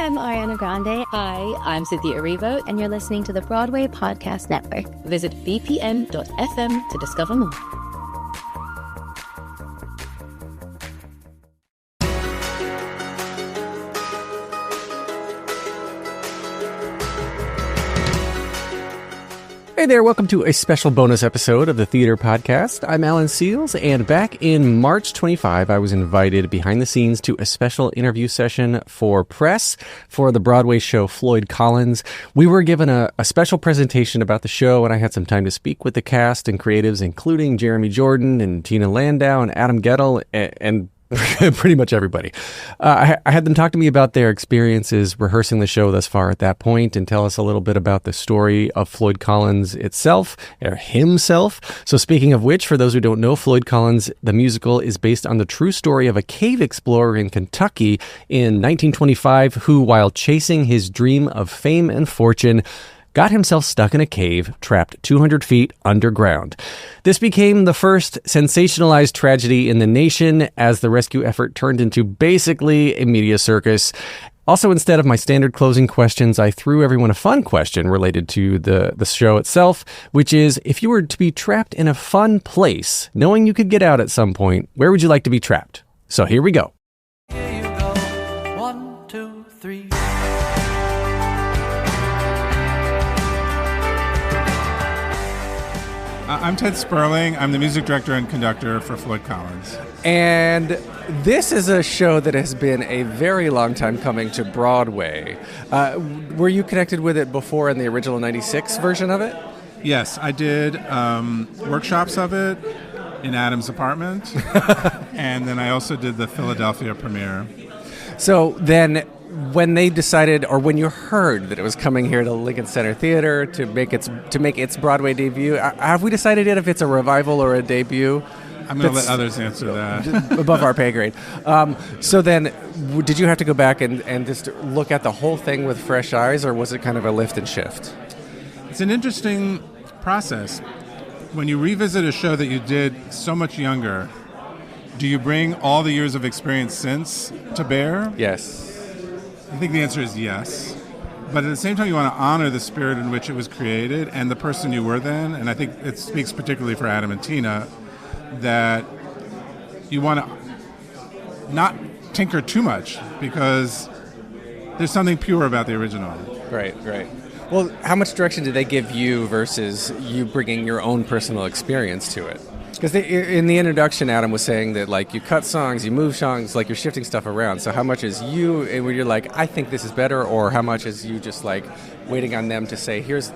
I'm Ariana Grande. Hi, I'm Cynthia Erivo. And you're listening to the Broadway Podcast Network. Visit bpm.fm to discover more. Hey there, welcome to a special bonus episode of the Theater Podcast. I'm Alan Seals, and back in March 25, I was invited behind the scenes to a special interview session for press for the Broadway show Floyd Collins. We were given a special presentation about the show, and I had some time to speak with the cast and creatives, including Jeremy Jordan and Tina Landau and Adam Guettel and pretty much everybody. I had them talk to me about their experiences rehearsing the show thus far at that point and tell us a little bit about the story of Floyd Collins itself, or himself. So speaking of which, for those who don't know, Floyd Collins, the musical, is based on the true story of a cave explorer in Kentucky in 1925 who, while chasing his dream of fame and fortune, got himself stuck in a cave trapped 200 feet underground. This became the first sensationalized tragedy in the nation as the rescue effort turned into basically a media circus. Also, instead of my standard closing questions, I threw everyone a fun question related to the show itself, which is, if you were to be trapped in a fun place, knowing you could get out at some point, where would you like to be trapped? So here we go. Here you go. 1, 2, 3. I'm Ted Sperling. I'm the music director and conductor for Floyd Collins. And this is a show that has been a very long time coming to Broadway. Were you connected with it before in the original 96 version of it? Yes, I did workshops of it in Adam's apartment. And then I also did the Philadelphia premiere. So then when they decided, or when you heard that it was coming here to Lincoln Center Theater to make its Broadway debut, have we decided yet if it's a revival or a debut? I'm going to let others answer that. Above our pay grade. So then, did you have to go back and just look at the whole thing with fresh eyes, or was it kind of a lift and shift? It's an interesting process. When you revisit a show that you did so much younger, do you bring all the years of experience since to bear? Yes. I think the answer is yes. But at the same time, you want to honor the spirit in which it was created and the person you were then. And I think it speaks particularly for Adam and Tina that you want to not tinker too much because there's something pure about the original. Right. Well, how much direction did they give you versus you bringing your own personal experience to it? Because in the introduction, Adam was saying that, like, you cut songs, you move songs, like, you're shifting stuff around. So how much is you, where you're like, I think this is better, or how much is you just, like, waiting on them to say, here's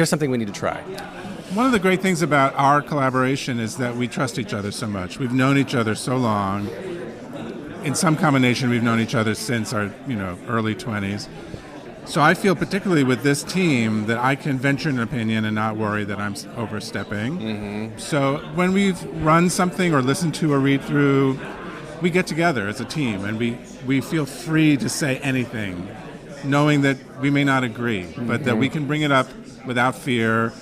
something we need to try? One of the great things about our collaboration is that we trust each other so much. We've known each other so long. In some combination, we've known each other since our, early 20s. So I feel particularly with this team that I can venture an opinion and not worry that I'm overstepping. Mm-hmm. So when we've run something or listened to or read through, we get together as a team and we feel free to say anything, knowing that we may not agree, but that we can bring it up without fear.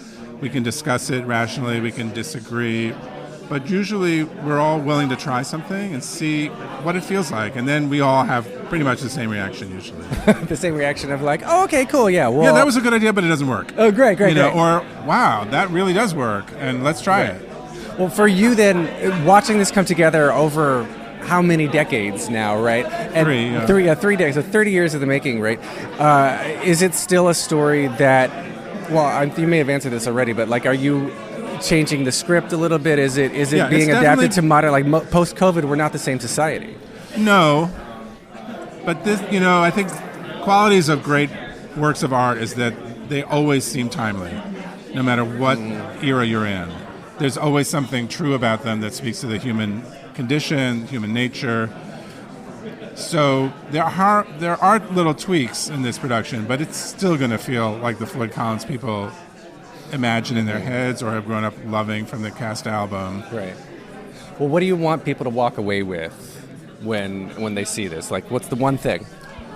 We can discuss it rationally, we can disagree. But usually we're all willing to try something and see what it feels like. And then we all have pretty much the same reaction usually. The same reaction of like, oh, okay, cool, yeah. Well, yeah, that was a good idea, but it doesn't work. Oh, great. Or, wow, that really does work, and let's try it. Well, for you then, watching this come together over how many decades now, right? And 3 decades, so 30 years of the making, right? Is it still a story that, well, you may have answered this already, but like, are you changing the script a little bit? Is it being adapted to modern, like post-COVID, we're not the same society? No, but this, I think qualities of great works of art is that they always seem timely, no matter what era you're in. There's always something true about them that speaks to the human condition, human nature. So there are little tweaks in this production, but it's still going to feel like the Floyd Collins people imagine in their heads or have grown up loving from the cast album. Right. Well, what do you want people to walk away with when they see this? Like, what's the one thing?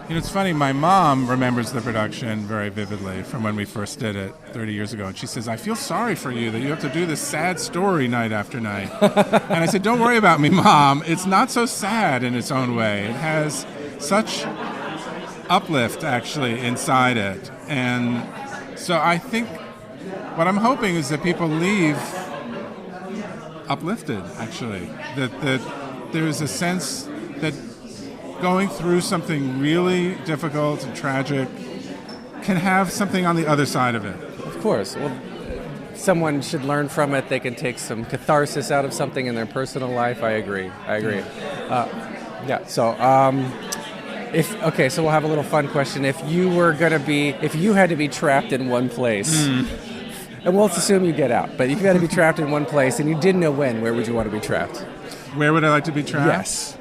It's funny, my mom remembers the production very vividly from when we first did it 30 years ago, and she says, I feel sorry for you that you have to do this sad story night after night. And I said, don't worry about me, Mom. It's not so sad in its own way. It has such uplift actually inside it. And so I think what I'm hoping is that people leave uplifted, actually. That there's a sense that going through something really difficult and tragic can have something on the other side of it. Of course. Well, someone should learn from it. They can take some catharsis out of something in their personal life. I agree. So we'll have a little fun question. If you had to be trapped in one place, and we'll assume you get out, but if you had to be trapped in one place and you didn't know when, where would you want to be trapped? Where would I like to be trapped? Yes.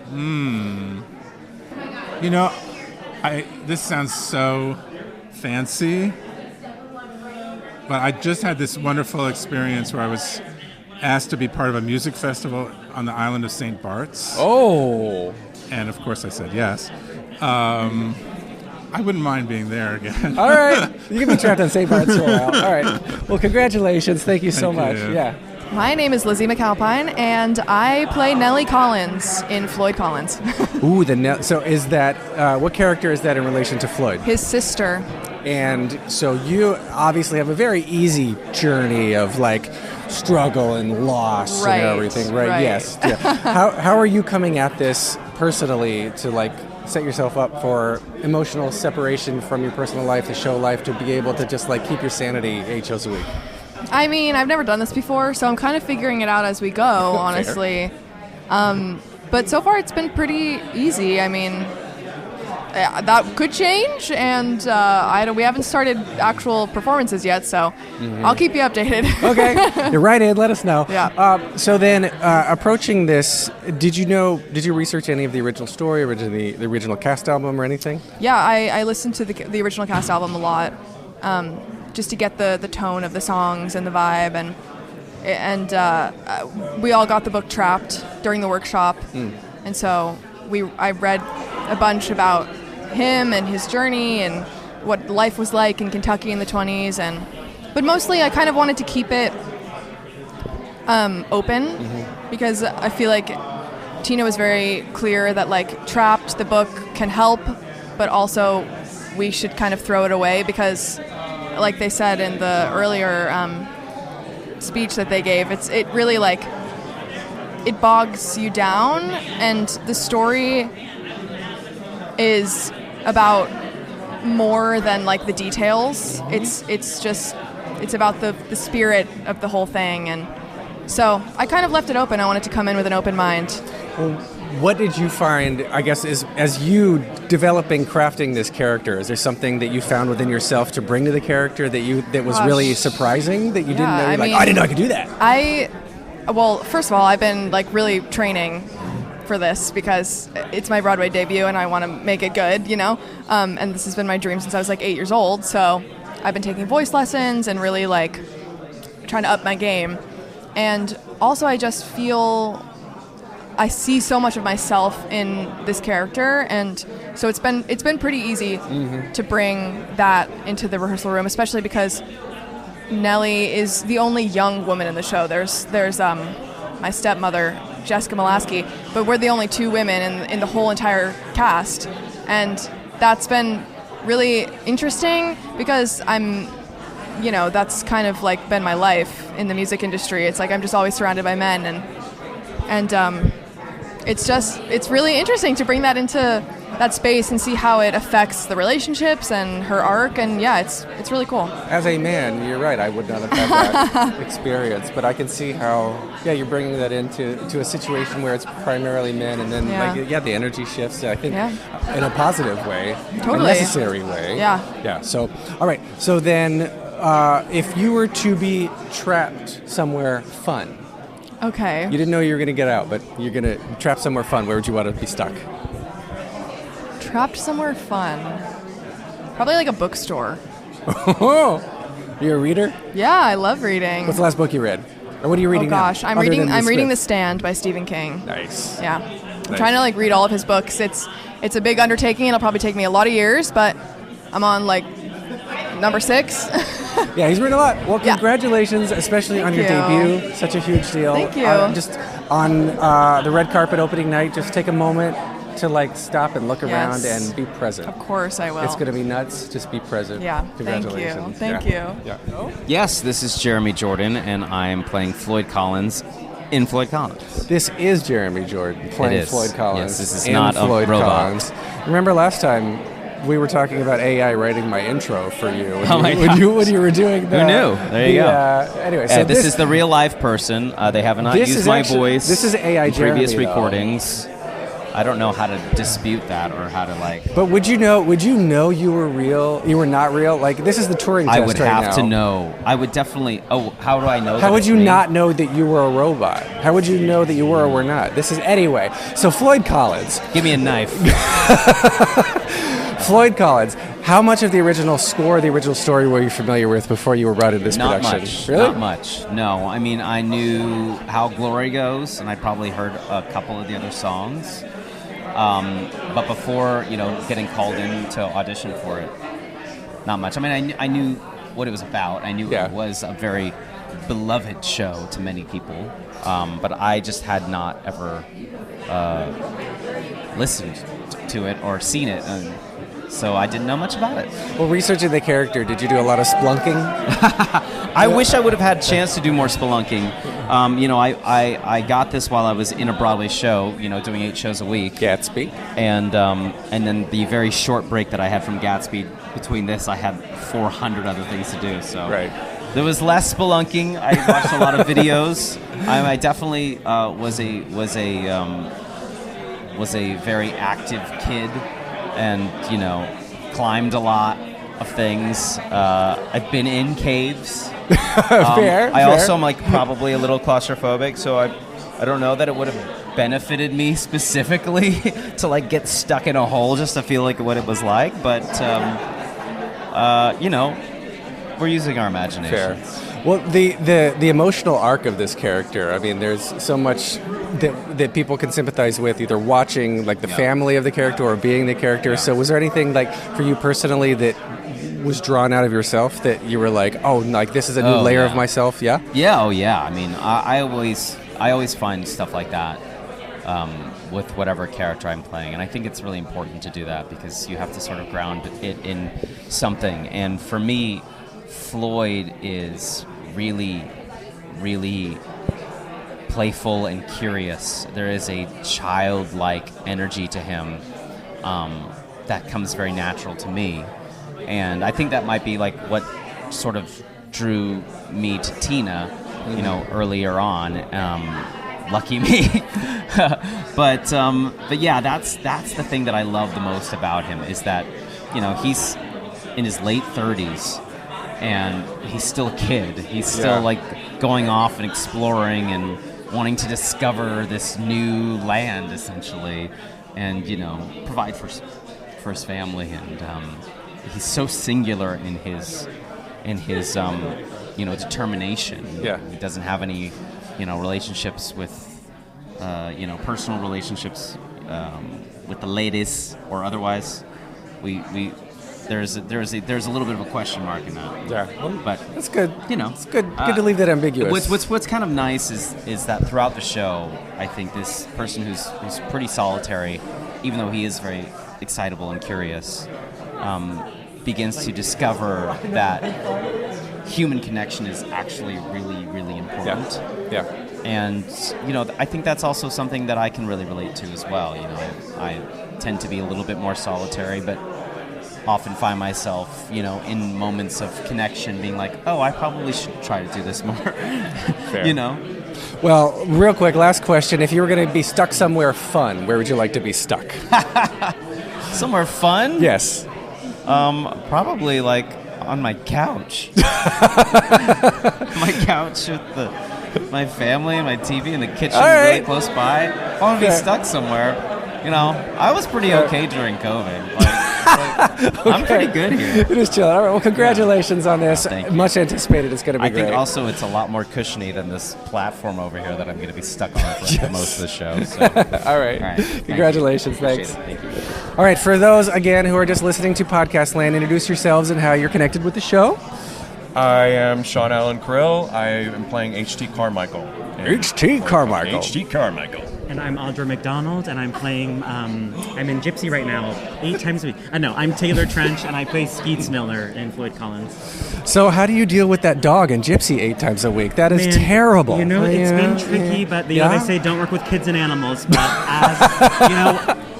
This sounds so fancy, but I just had this wonderful experience where I was asked to be part of a music festival on the island of St. Bart's. Oh. And of course I said yes. I wouldn't mind being there again. All right. You can be trapped on St. Bart's for a while. All right. Well, congratulations. Thank you so much. You. Yeah. My name is Lizzy McAlpine, and I play Nellie Collins in Floyd Collins. Ooh, so is that, what character is that in relation to Floyd? His sister. And so you obviously have a very easy journey of like struggle and loss and everything, right? Yes. Yeah. How are you coming at this personally to like set yourself up for emotional separation from your personal life, the show life, to be able to just like keep your sanity 8 shows a week? I mean, I've never done this before, so I'm kind of figuring it out as we go, honestly. But so far it's been pretty easy. I mean, that could change, and we haven't started actual performances yet, so I'll keep you updated. Okay, you're right in. Let us know. Yeah. So then, approaching this, did you research any of the original story, the original cast album, or anything? Yeah, I listened to the original cast album a lot, just to get the tone of the songs and the vibe, and we all got the book Trapped during the workshop, and so I read a bunch about him and his journey and what life was like in Kentucky in the 20s, but mostly I kind of wanted to keep it open, because I feel like Tina was very clear that like Trapped, the book, can help, but also we should kind of throw it away, because like they said in the earlier speech that they gave, it really like it bogs you down, and the story is about more than like the details. It's about the spirit of the whole thing, and so I kind of left it open. I wanted to come in with an open mind. Well, what did you find, I guess, as you crafting this character? Is there something that you found within yourself to bring to the character that was really surprising, that you didn't know? I didn't know I could do that. Well, first of all, I've been like really training for this because it's my Broadway debut and I want to make it good, and this has been my dream since I was like 8 years old. So I've been taking voice lessons and really like trying to up my game. And also I just feel I see so much of myself in this character, and so it's been pretty easy to bring that into the rehearsal room, especially because Nellie is the only young woman in the show. There's my stepmother, Jessica Molaskey, but we're the only 2 women in the whole entire cast, and that's been really interesting because that's kind of like been my life in the music industry. It's like I'm just always surrounded by men, and it's really interesting to bring that into that space and see how it affects the relationships and her arc, and it's really cool. As a man, you're right, I would not have had that experience, but I can see how you're bringing that into a situation where it's primarily men, and then the energy shifts, I think, in a positive way, totally. A necessary way. So all right, so then if you were to be trapped somewhere fun, okay, you didn't know you were going to get out, but you're going to trap somewhere fun, where would you want to be stuck? Trapped somewhere fun. Probably like a bookstore. You're a reader? Yeah, I love reading. What's the last book you read? Or what are you reading now? Oh gosh, I'm reading The Stand by Stephen King. Nice. Yeah. I'm trying to like read all of his books. It's a big undertaking. It'll probably take me a lot of years, but I'm on like number 6. Yeah, he's written a lot. Well, congratulations, especially on your debut. Such a huge deal. Thank you. Just on the red carpet opening night, just take a moment, to like stop and look around Yes. and be present. Of course I will. It's going to be nuts. Just be present. Yeah. Congratulations. Thank you. Yeah. Yes, this is Jeremy Jordan, and I am playing Floyd Collins in Floyd Collins. This is Jeremy Jordan playing It is. Floyd Collins. Yes, this is in not a Floyd robot. Collins. Remember last time we were talking about AI writing my intro for you my God. when you were doing the... Who knew? There you go. Anyway, so This is the real live person. They have not This used is my actually- voice. this is AI in previous Jeremy, though. recordings. I don't know how to dispute that or how to like. But would you know you were real? You were not real? Like, this is the Turing test I would right have now. to know. I would definitely. Oh, how do I know? How that would it's you me? not know that you were a robot? How would you know that you were or were not? This is anyway. So Floyd Collins. Give me a knife. Floyd Collins. How much of the original score, the original story, were you familiar with before you were brought into this Not production? much. Really? Not much. No. I mean, I knew How Glory Goes, and I probably heard a couple of the other songs. But before, getting called in to audition for it, not much. I mean, I knew what it was about. I knew it was a very beloved show to many people. But I just had not ever listened to it or seen it. And so I didn't know much about it. Well, researching the character, did you do a lot of splunking? I wish I would have had a chance to do more spelunking. I got this while I was in a Broadway show, doing 8 shows a week. Gatsby. And then the very short break that I had from Gatsby, between this, I had 400 other things to do. So there was less spelunking. I watched a lot of videos. I definitely was a very active kid, and climbed a lot of things. I've been in caves. Fair. I also am probably a little claustrophobic, so I don't know that it would have benefited me specifically to get stuck in a hole just to feel like what it was like. But we're using our imagination. Fair. Well, the emotional arc of this character, I mean, there's so much that people can sympathize with, either watching the family of the character or being the character. Yeah. So was there anything for you personally that was drawn out of yourself that you were this is a new layer of myself? Yeah. Yeah. Oh yeah. I mean, I always find stuff like that with whatever character I'm playing, and I think it's really important to do that because you have to sort of ground it in something. And for me, Floyd is really, really playful and curious. There is a childlike energy to him that comes very natural to me. And I think that might be what sort of drew me to Tina, earlier on. Lucky me. but yeah, that's the thing that I love the most about him is that, he's in his late 30s and he's still a kid. He's still going off and exploring and wanting to discover this new land essentially, and provide for his family. And he's so singular in his determination. Yeah. He doesn't have any relationships with personal relationships with the ladies or otherwise. There's a little bit of a question mark in that. Yeah, but that's good. It's good to leave that ambiguous. What's kind of nice is that throughout the show, I think this person who's pretty solitary, even though he is very excitable and curious, begins to discover that human connection is actually really, really important. Yeah. And I think that's also something that I can really relate to as well. I tend to be a little bit more solitary, but often find myself, in moments of connection being I probably should try to do this more. Fair. Well, real quick, last question. If you were going to be stuck somewhere fun, where would you like to be stuck? Somewhere fun? Yes. Probably on my couch. My couch with my family and my TV and the kitchen really close by. If I want to be stuck somewhere, I was pretty okay during COVID. I'm pretty good here. It is chill. All right. Well, congratulations on this. Thank you. Much anticipated. It's going to be great. I think also it's a lot more cushiony than this platform over here that I'm going to be stuck on for most of the show. So. All right. Congratulations. Thanks. Thank you. All right. For those, again, who are just listening to Podcast Land, introduce yourselves and how you're connected with the show. I am Sean Allen Krill. I am playing H.T. Carmichael. H.T. Carmichael. H.T. Carmichael. And I'm Audra McDonald, and I'm playing, I'm in Gypsy right now, 8 times a week. No, I'm Taylor Trench, and I play Skeets Miller in Floyd Collins. So how do you deal with that dog in Gypsy 8 times a week? That is terrible. You know, it's been tricky, but you know, they say don't work with kids and animals, but as,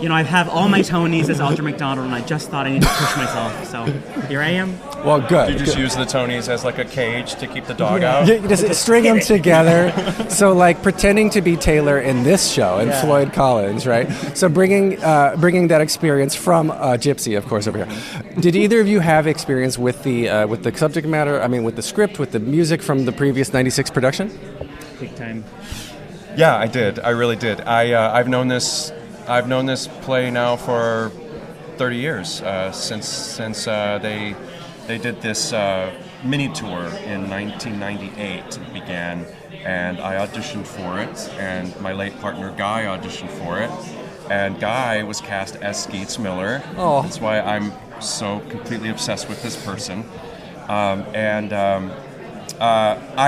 you know, I have all my Tonys as Audra McDonald, and I just thought I needed to push myself, so here I am. Well, good. You just use the Tonys as like a cage to keep the dog out? You just string them together. So, like, pretending to be Taylor in this show, in Floyd Collins, right? So bringing that experience from Gypsy, of course, over here. Did either of you have experience with the subject matter, I mean, with the script, with the music from the previous 96 production? Big time. Yeah, I did. I really did. I've known this play now for 30 years, since they did this mini tour in 1998. It began, and I auditioned for it, and my late partner Guy auditioned for it, and Guy was cast as Skeets Miller. Oh. That's why I'm so completely obsessed with this person. I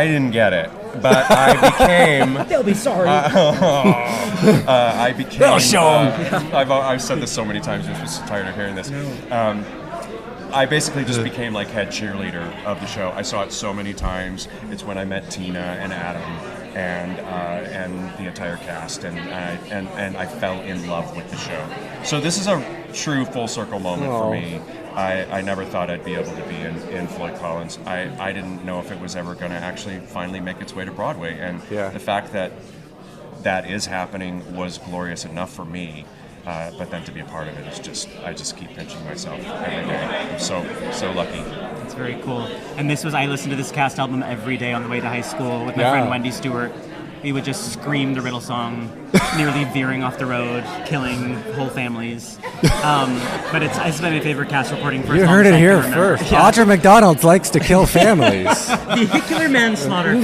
didn't get it, but I became... They'll be sorry. I became... They'll show 'em. I've said this so many times, I'm just tired of hearing this. No. I basically just became like head cheerleader of the show. I saw it so many times. It's when I met Tina and Adam and the entire cast, and I fell in love with the show. So this is a true full circle moment for me. I never thought I'd be able to be in Floyd Collins. I didn't know if it was ever going to actually finally make its way to Broadway, and the fact that that is happening was glorious enough for me. But then to be a part of it is just, I just keep pinching myself every day. I'm so lucky. It's very cool. And I listened to this cast album every day on the way to high school with my friend Wendy Stewart. We would just scream the Riddle song, nearly veering off the road, killing whole families. But it's been my favorite cast recording for You heard it here first. Yeah. Audra McDonald likes to kill families. Vehicular manslaughter.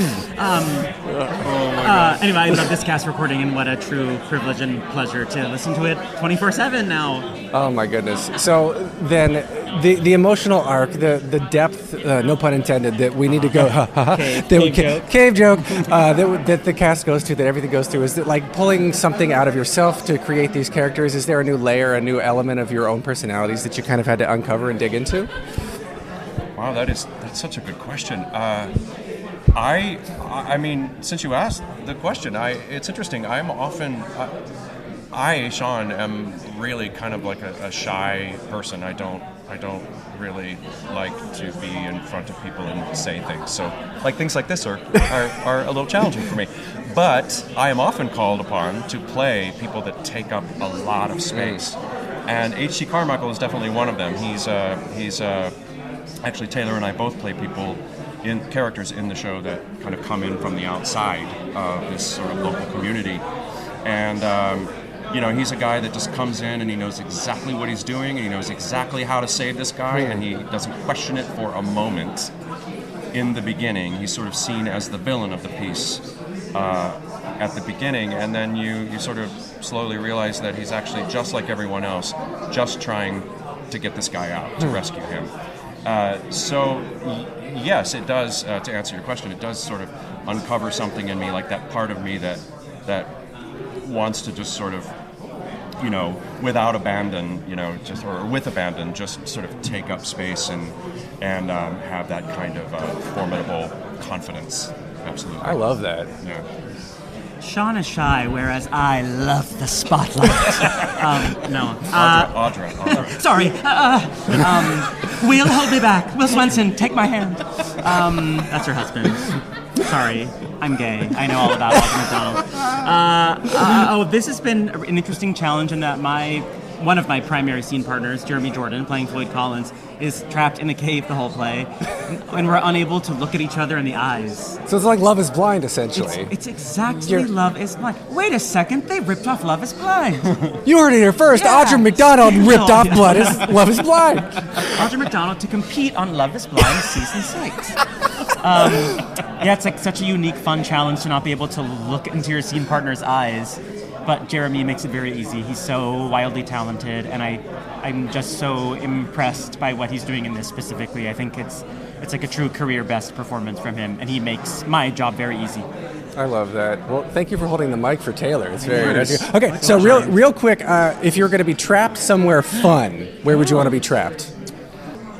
Anyway, I love this cast recording, and what a true privilege and pleasure to listen to it 24/7 now. Oh my goodness. So then the emotional arc, the depth, no pun intended, that we need to go cave joke that the cast goes to, that everything goes through, is it like pulling something out of yourself to create these characters? Is there a new layer, a new element of your own personalities that you kind of had to uncover and dig into? Wow, that's such a good question. I mean, since you asked the question, it's interesting. Sean, am really kind of like a shy person. I don't really like to be in front of people and say things. So, like, things like this are a little challenging for me. But I am often called upon to play people that take up a lot of space. And H.C. Carmichael is definitely one of them. He's actually, Taylor and I both play characters in the show that kind of come in from the outside of this sort of local community. And, he's a guy that just comes in and he knows exactly what he's doing, and he knows exactly how to save this guy, and he doesn't question it for a moment. In the beginning, he's sort of seen as the villain of the piece at the beginning, and then you sort of slowly realize that he's actually just like everyone else, just trying to get this guy out, to rescue him. Yes, it does, to answer your question, it does sort of uncover something in me, like that part of me that wants to just sort of, without abandon, or with abandon, just sort of take up space and have that kind of formidable confidence. Absolutely. I love that. Yeah. Sean is shy, whereas I love the spotlight. Audra. Sorry. Will, hold me back. Will Swenson, take my hand. That's her husband. Sorry, I'm gay. I know all about Walter McDonald. This has been an interesting challenge in that one of my primary scene partners, Jeremy Jordan, playing Floyd Collins, is trapped in a cave the whole play, and we're unable to look at each other in the eyes. So it's like Love is Blind, essentially. It's exactly Love is Blind. Wait a second, they ripped off Love is Blind. You heard it here first. Yeah. Audra McDonald ripped off Love is Blind. Audra McDonald to compete on Love is Blind Season 6. It's like such a unique, fun challenge to not be able to look into your scene partner's eyes. But Jeremy makes it very easy. He's so wildly talented, and I'm just so impressed by what he's doing in this specifically. I think it's like a true career best performance from him, and he makes my job very easy. I love that. Well, thank you for holding the mic for Taylor. It's very nice. Okay, so real quick, if you were going to be trapped somewhere fun, where would you want to be trapped?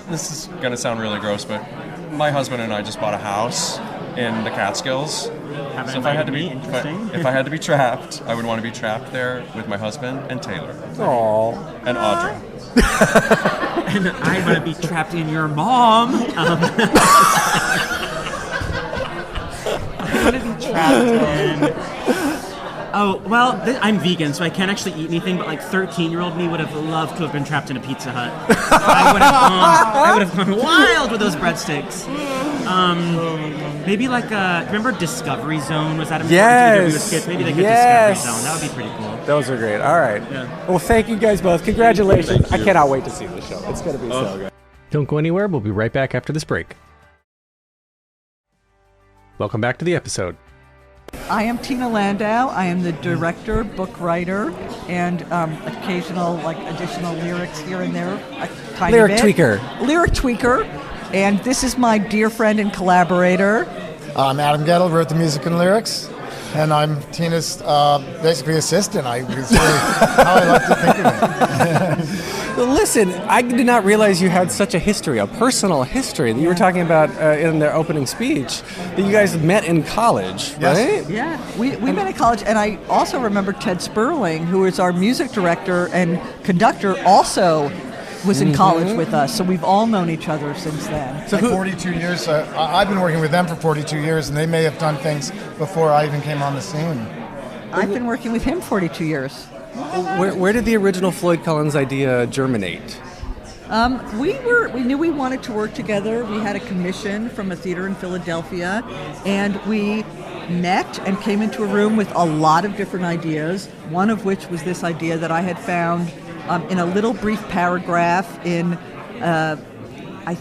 This is going to sound really gross, but my husband and I just bought a house in the Catskills. So if I had to be trapped, I would want to be trapped there with my husband and Taylor. Aww. And Audrey. And I want to be trapped in your mom. I want to be trapped in... Oh, well, I'm vegan, so I can't actually eat anything, but 13-year-old me would have loved to have been trapped in a Pizza Hut. I would have gone wild with those breadsticks. Maybe remember Discovery Zone? Was that a interview with kids? Maybe Discovery Zone. That would be pretty cool. Those are great. All right. Yeah. Well, thank you guys both. Congratulations. I cannot wait to see the show. It's going to be so good. Don't go anywhere. We'll be right back after this break. Welcome back to the episode. I am Tina Landau. I am the director, book writer, and occasional additional lyrics here and there. A tiny Lyric bit. tweaker. Lyric tweaker. And this is my dear friend and collaborator. I'm Adam Guettel, wrote the music and lyrics, and I'm Tina's basically assistant. It's really how I like to think of it. Well, listen, I did not realize you had such a history, a personal history that you were talking about in their opening speech, that you guys met in college, right? Yeah, we met in college, and I also remember Ted Sperling, who is our music director and conductor, also was in college with us, so we've all known each other since then. So 42 years. I've been working with them for 42 years, and they may have done things before I even came on the scene. I've been working with him 42 years. Where did the original Floyd Collins idea germinate? We knew we wanted to work together. We had a commission from a theater in Philadelphia, and we met and came into a room with a lot of different ideas, one of which was this idea that I had found in a little brief paragraph in, I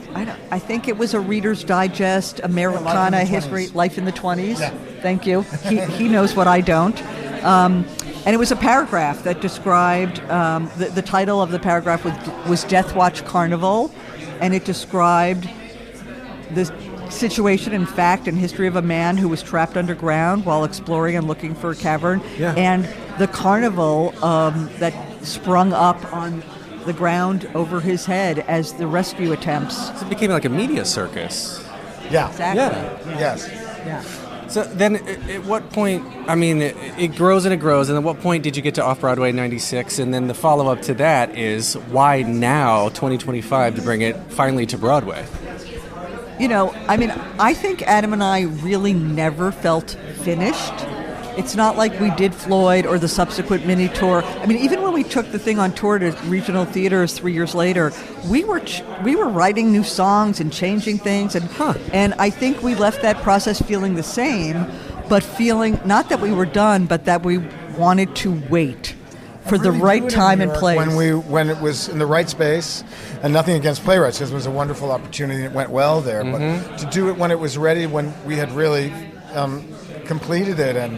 think it was a Reader's Digest, Americana History, Life in the 20s. Yeah. Thank you. He knows what I don't. And it was a paragraph that described, the title of the paragraph was Death Watch Carnival, and it described the situation and fact and history of a man who was trapped underground while exploring and looking for a cavern, and the carnival that sprung up on the ground over his head as the rescue attempts. So it became like a media circus. Yeah. Exactly. Yeah. Yes. Yeah. So then at what point, I mean, it grows and it grows, and at what point did you get to Off-Broadway in 96? And then the follow-up to that is, why now, 2025, to bring it finally to Broadway? I think Adam and I really never felt finished. It's not like we did Floyd or the subsequent mini tour. Even when we took the thing on tour to regional theaters 3 years later, we were writing new songs and changing things, and I think we left that process feeling the same, but feeling not that we were done, but that we wanted to wait for the right time and place. When it was in the right space, and nothing against playwrights, because it was a wonderful opportunity, it went well there, but to do it when it was ready, when we had really completed it, and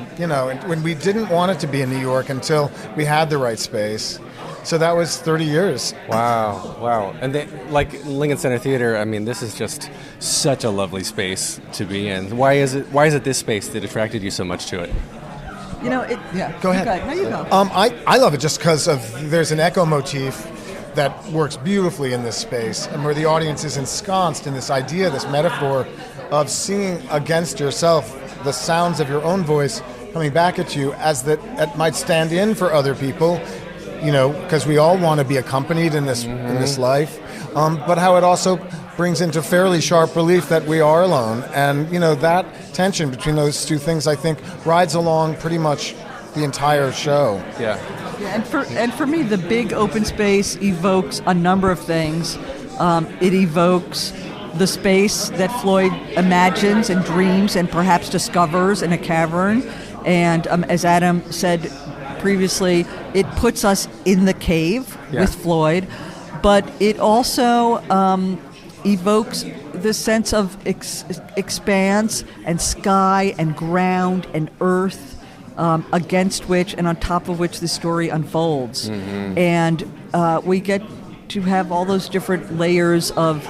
when we didn't want it to be in New York until we had the right space. So that was 30 years. Wow. And like Lincoln Center Theater, this is just such a lovely space to be in. Why is it this space that attracted you so much to it? Go ahead. No, you go. I love it just because there's an echo motif that works beautifully in this space, and where the audience is ensconced in this idea, this metaphor of singing against yourself the sounds of your own voice coming back at you, as that might stand in for other people, because we all want to be accompanied in this life, but how it also brings into fairly sharp relief that we are alone, and that tension between those two things, I think, rides along pretty much the entire show. Yeah. And for me, the big open space evokes a number of things. It evokes the space that Floyd imagines and dreams and perhaps discovers in a cavern. And as Adam said previously, it puts us in the cave with Floyd. But it also evokes the sense of expanse and sky and ground and earth, against which and on top of which the story unfolds. And we get to have all those different layers of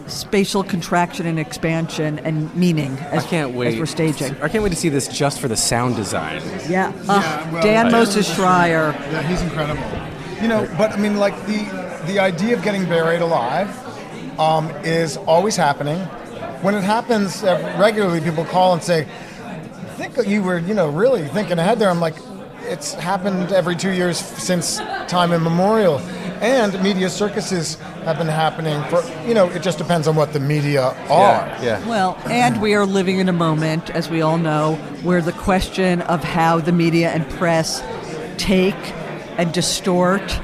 spatial contraction and expansion and meaning as, I can't wait. as we're staging. I can't wait to see this just for the sound design. Yeah. well, Dan Moses Schreier. Yeah, he's incredible. But I mean, like the idea of getting buried alive is always happening. When it happens regularly, people call and say, "I think you were, really thinking ahead there." I'm like, it's happened every 2 years since time immemorial. And media circuses have been happening for, it just depends on what the media are. Yeah. Well, and we are living in a moment, as we all know, where the question of how the media and press take and distort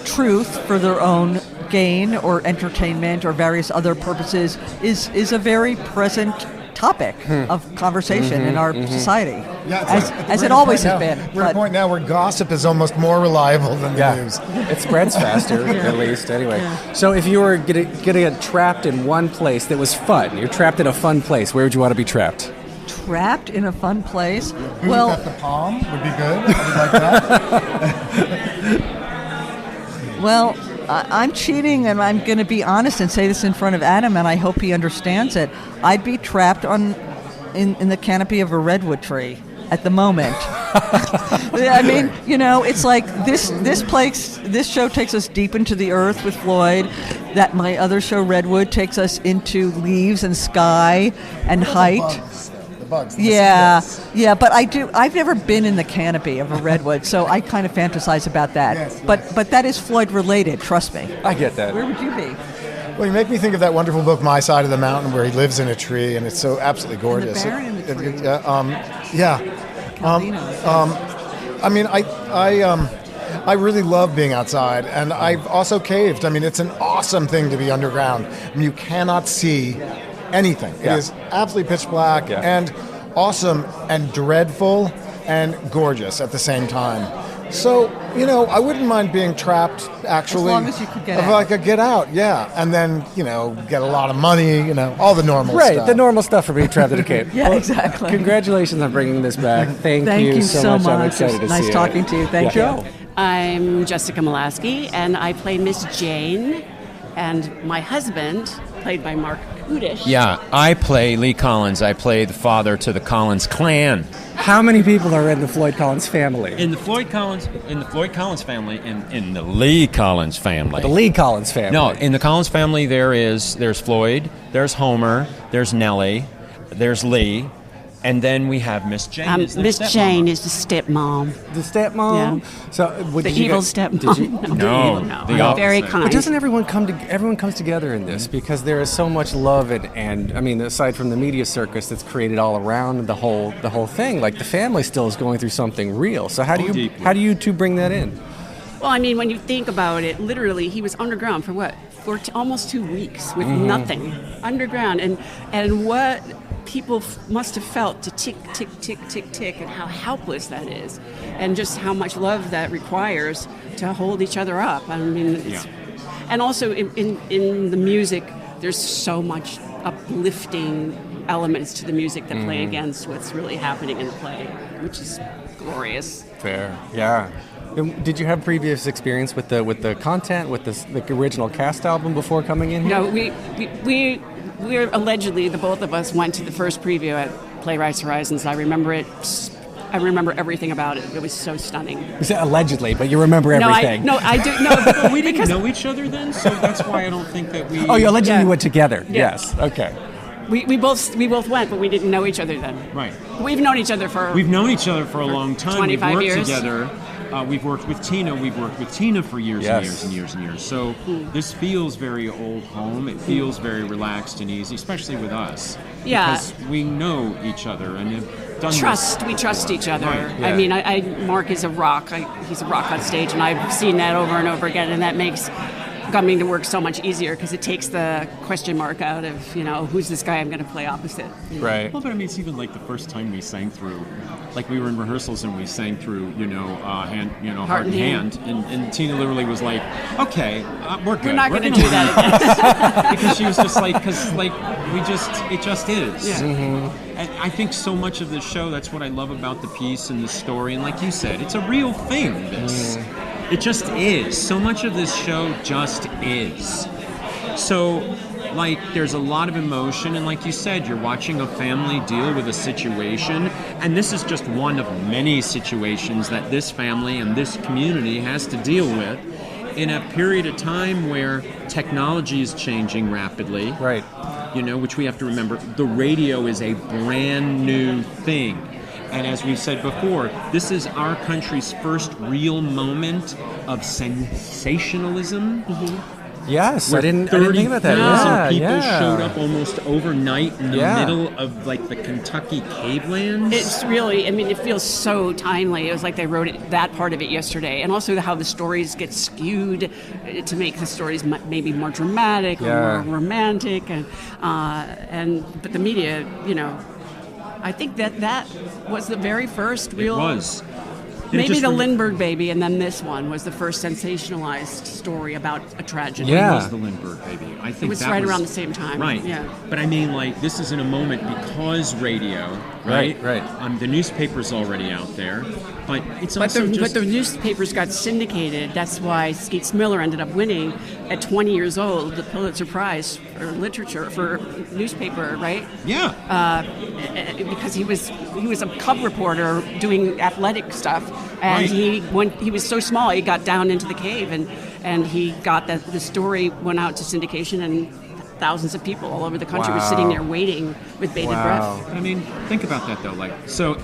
truth for their own gain or entertainment or various other purposes is a very present topic of conversation in our society, as it always has been. We're at a point now where gossip is almost more reliable than the news. It spreads faster, at least, anyway. Yeah. So if you were going to get trapped in one place that was fun, you're trapped in a fun place, where would you want to be trapped? Trapped in a fun place? Who's at the Palm would be good. I would like that. Well, I'm cheating, and I'm going to be honest and say this in front of Adam, and I hope he understands it. I'd be trapped in the canopy of a redwood tree at the moment. I mean, it's like this show takes us deep into the earth with Floyd. That my other show, Redwood, takes us into leaves and sky and height. The bugs. Yeah, but I've never been in the canopy of a redwood, so I kind of fantasize about that. Yes. But that is Floyd related, trust me. I get that. Where would you be? Well, you make me think of that wonderful book, My Side of the Mountain, where he lives in a tree, and it's so absolutely gorgeous. And the bear in the tree. I mean, I really love being outside, and I've also caved. I mean, it's an awesome thing to be underground. I mean, you cannot see anything. It is absolutely pitch black and awesome and dreadful and gorgeous at the same time. So, I wouldn't mind being trapped, actually. As long as you could get out. If I could get out, and then, get a lot of money, all the normal stuff. Right, the normal stuff for being trapped in a cave. Yeah, exactly. Congratulations on bringing this back. Thank you so much. I'm excited to see it. Nice talking to you. Thank you. I'm Jessica Molaskey, and I play Miss Jane, and my husband, played by Marc Kudisch. Yeah, I play Lee Collins. I play the father to the Collins clan. How many people are in the Floyd Collins family? In the Lee Collins family. The Lee Collins family. The Lee Collins family. No, in the Collins family there's Floyd, there's Homer, there's Nellie, there's Lee, and then we have Miss Jane. Miss Jane is the stepmom. The stepmom? Yeah. So the evil stepmom. No, the opposite. Very kind. But doesn't everyone everyone comes together in this because there is so much love and I mean, aside from the media circus that's created all around the whole thing, like the family still is going through something real. So how do you two bring that in? Well, I mean, when you think about it, literally, he was underground for what? For almost 2 weeks with nothing underground, and what people must have felt to tick, tick, tick, tick, tick, and how helpless that is, and just how much love that requires to hold each other up. I mean, and also in the music, there's so much uplifting elements to the music that play against what's really happening in the play, which is glorious. Fair, yeah. Did you have previous experience with the content, with the original cast album before coming in here? No, we're allegedly, the both of us went to the first preview at Playwrights Horizons. I remember everything about it. It was so stunning. You said allegedly, but you remember everything. I do. No, but we didn't know each other then, so that's why I don't think that we... Oh, you allegedly went together. Yeah. Yes, okay. We both went, but we didn't know each other then. Right. We've known each other for... We've known each other for a long time. 25 years. We've worked together. We've worked with Tina. We've worked with Tina for years and years and years and years. So this feels very old home. It feels very relaxed and easy, especially with us. Yeah. Because we know each other and have done this. We trust each other. Right. Yeah. I mean, Mark is a rock. He's a rock on stage, and I've seen that over and over again, and that makes coming to work so much easier because it takes the question mark out of, who's this guy I'm going to play opposite. Right. Well, but I mean, it's even like the first time we sang through, like we were in rehearsals and we sang through, Heart and Hand, and Tina literally was like, okay, we're good. We're not going to do that again. Because she was just like, it just is. Yeah. Mm-hmm. And I think so much of this show, that's what I love about the piece and the story, and like you said, it's a real thing, this. It just is. So much of this show just is. So, like, there's a lot of emotion, and like you said, you're watching a family deal with a situation, and this is just one of many situations that this family and this community has to deal with in a period of time where technology is changing rapidly. Right. You know, which we have to remember, the radio is a brand new thing. And as we've said before, this is our country's first real moment of sensationalism. Yes, I didn't 30,000 think about that. people showed up almost overnight in the middle of like the Kentucky cavelands. It's really, I mean, it feels so timely. It was like they wrote that part of it yesterday, and also how the stories get skewed to make the stories maybe more dramatic or more romantic, but the media, you know, I think that was the very first real. It was. Maybe the Lindbergh baby, and then this one was the first sensationalized story about a tragedy. When was the Lindbergh baby? I think it was right around the same time. Right. Yeah. But I mean, like, this is in a moment because radio, right? Right. The newspaper's already out there, but it's also but the newspapers got syndicated. That's why Skeets Miller ended up winning at 20 years old the Pulitzer Prize for literature for newspaper, right? Yeah. Because he was a cub reporter doing athletic stuff, and he was so small he got down into the cave, and he got that the story went out to syndication, and thousands of people all over the country were sitting there waiting with bated breath. I mean, think about that though. Like, so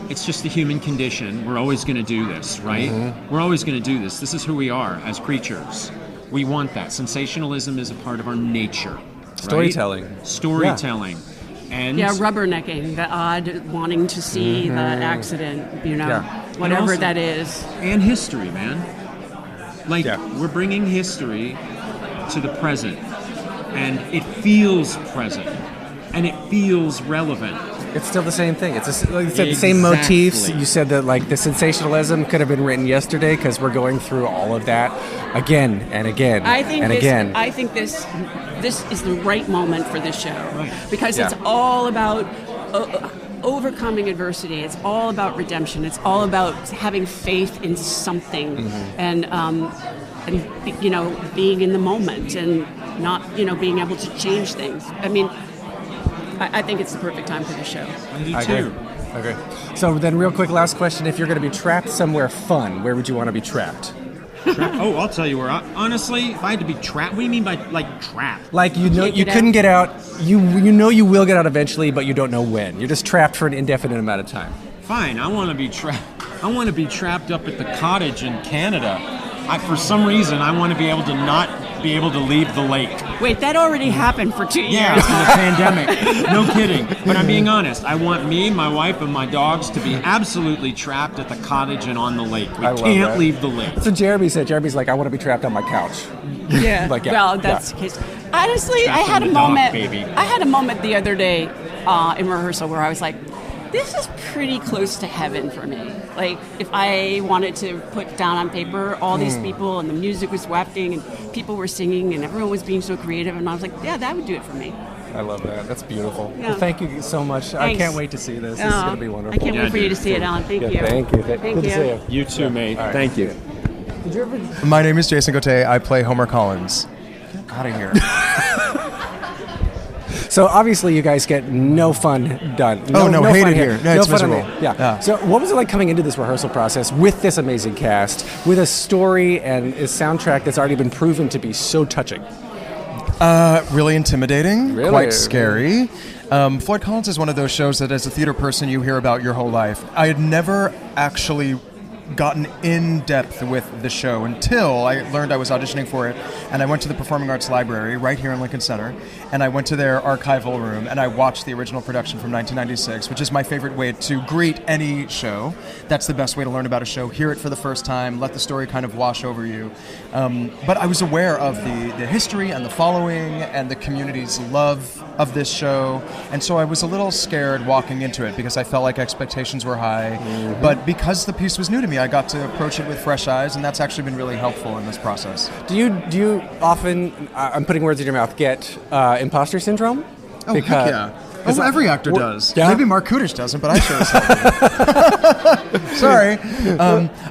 it's just the human condition. We're always going to do this, right? We're always going to do this. This is who we are as creatures. We want that. Sensationalism is a part of our nature. Storytelling. Right? Storytelling. Yeah. And rubbernecking, the odd wanting to see the accident, you know, whatever that is. And history, man. Like, we're bringing history to the present, and it feels present, and it feels relevant. It's still the same thing. It's like you said, the same motifs. You said that like the sensationalism could have been written yesterday because we're going through all of that again and again again. I think this is the right moment for this show because it's all about overcoming adversity. It's all about redemption. It's all about having faith in something and you know, being in the moment and not, you know, being able to change things. I mean, I think it's the perfect time for the show. I do too. Okay. So then real quick, last question. If you're going to be trapped somewhere fun, where would you want to be trapped? Oh, I'll tell you where. Honestly, if I had to be trapped, what do you mean by, like, trapped? Like, you know, you couldn't get out. You know you will get out eventually, but you don't know when. You're just trapped for an indefinite amount of time. Fine. I want to be trapped. I want to be trapped up at the cottage in Canada. For some reason, I want to be able to not be able to leave the lake. Wait, that already happened for 2 years. Yeah, in the pandemic. No kidding. But I'm being honest. I want me, my wife, and my dogs to be absolutely trapped at the cottage and on the lake. We can't leave the lake. That's what Jeremy said. Jeremy's like, I want to be trapped on my couch. Yeah. Like, well, that's the case. Honestly, I had a moment. I had a moment the other day in rehearsal where I was like, this is pretty close to heaven for me. Like, if I wanted to put down on paper all these people and the music was wafting and people were singing and everyone was being so creative, and I was like, yeah, that would do it for me. I love that. That's beautiful. Yeah. Well, thank you so much. Thanks. I can't wait to see this. This is going to be wonderful. I can't wait for you to see it, Alan. Thank you. Thank you. Thank Good you. to see you. You too, mate. Right. Thank you. Did you ever... My name is Jason Gotay. I play Homer Collins. Get out of here. So obviously you guys get no fun done. No hate fun it here. No, it's miserable. Yeah. So what was it like coming into this rehearsal process with this amazing cast, with a story and a soundtrack that's already been proven to be so touching? Really intimidating, Really? quite scary. Floyd Collins is one of those shows that as a theater person you hear about your whole life. I had never actually gotten in depth with the show until I learned I was auditioning for it, and I went to the Performing Arts Library right here in Lincoln Center, and I went to their archival room and I watched the original production from 1996, which is my favorite way to greet any show. That's the best way to learn about a show. Hear it for the first time, let the story kind of wash over you. But I was aware of the history and the following and the community's love of this show, and so I was a little scared walking into it because I felt like expectations were high. But because the piece was new to me, I got to approach it with fresh eyes, and that's actually been really helpful in this process. Do you often, I'm putting words in your mouth, get imposter syndrome? Oh, heck yeah. Oh, every actor does. Yeah? Maybe Marc Kudisch doesn't, but I sure as hell do. Sorry.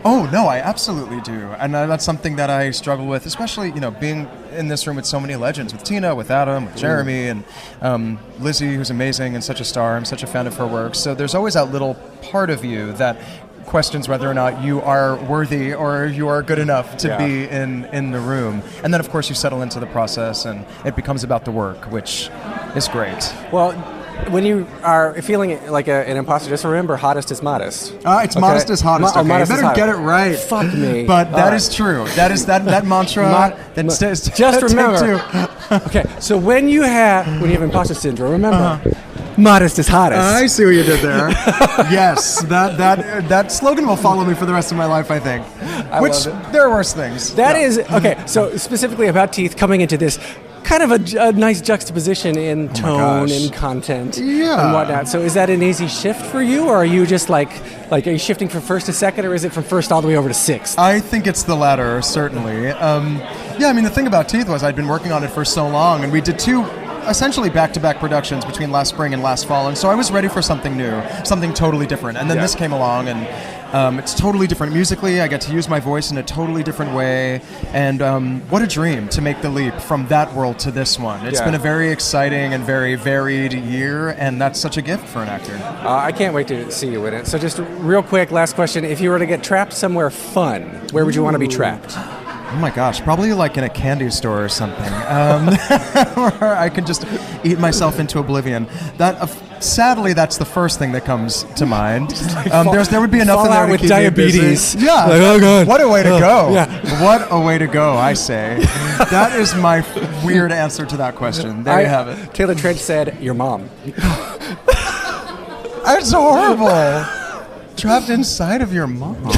Oh, no, I absolutely do. And that's something that I struggle with, especially, being in this room with so many legends, with Tina, with Adam, with Jeremy, and Lizzy, who's amazing and such a star. I'm such a fan of her work. So there's always that little part of you that questions whether or not you are worthy or you are good enough to be in the room. And then, of course, you settle into the process and it becomes about the work, which is great. Well, when you are feeling like an imposter, just remember, hottest is modest. It's modest is hottest. Okay, modest you better get it right. Fuck me. But that is true. That is that mantra that says. Just remember. Okay, so when you have imposter syndrome, remember, modest is hottest. I see what you did there. Yes, that slogan will follow me for the rest of my life, I think. Which there are worse things. That is okay. So specifically about teeth, coming into this. Kind of a nice juxtaposition in tone and content and whatnot. So is that an easy shift for you, or are you just like are you shifting from first to second, or is it from first all the way over to sixth? I think it's the latter, certainly. The thing about Teeth was I'd been working on it for so long, and we did two essentially back-to-back productions between last spring and last fall, and so I was ready for something new, something totally different. And then this came along, and it's totally different musically. I get to use my voice in a totally different way, and what a dream to make the leap from that world to this one. It's been a very exciting and very varied year, and that's such a gift for an actor. I can't wait to see you in it. So just real quick, last question. If you were to get trapped somewhere fun, where would you want to be trapped? Oh my gosh, probably like in a candy store or something, where I can just eat myself into oblivion. Sadly, that's the first thing that comes to mind. There would be enough in there to with keep diabetes. Me busy. Yeah, oh god, what a way to go! What a way to go! I say, that is my weird answer to that question. There you have it. Taylor Trench said, "Your mom." That's horrible. Trapped inside of your mom.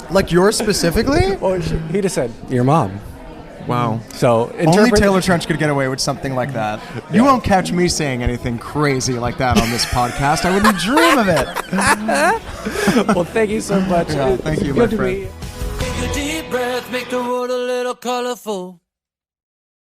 Like yours specifically? Well, he just said, your mom. Wow. So only Taylor Trench could get away with something like that. You won't catch me saying anything crazy like that on this podcast. I wouldn't dream of it. Well, thank you so much. Yeah, thank you, my friend. Take a deep breath, make the world a little colorful.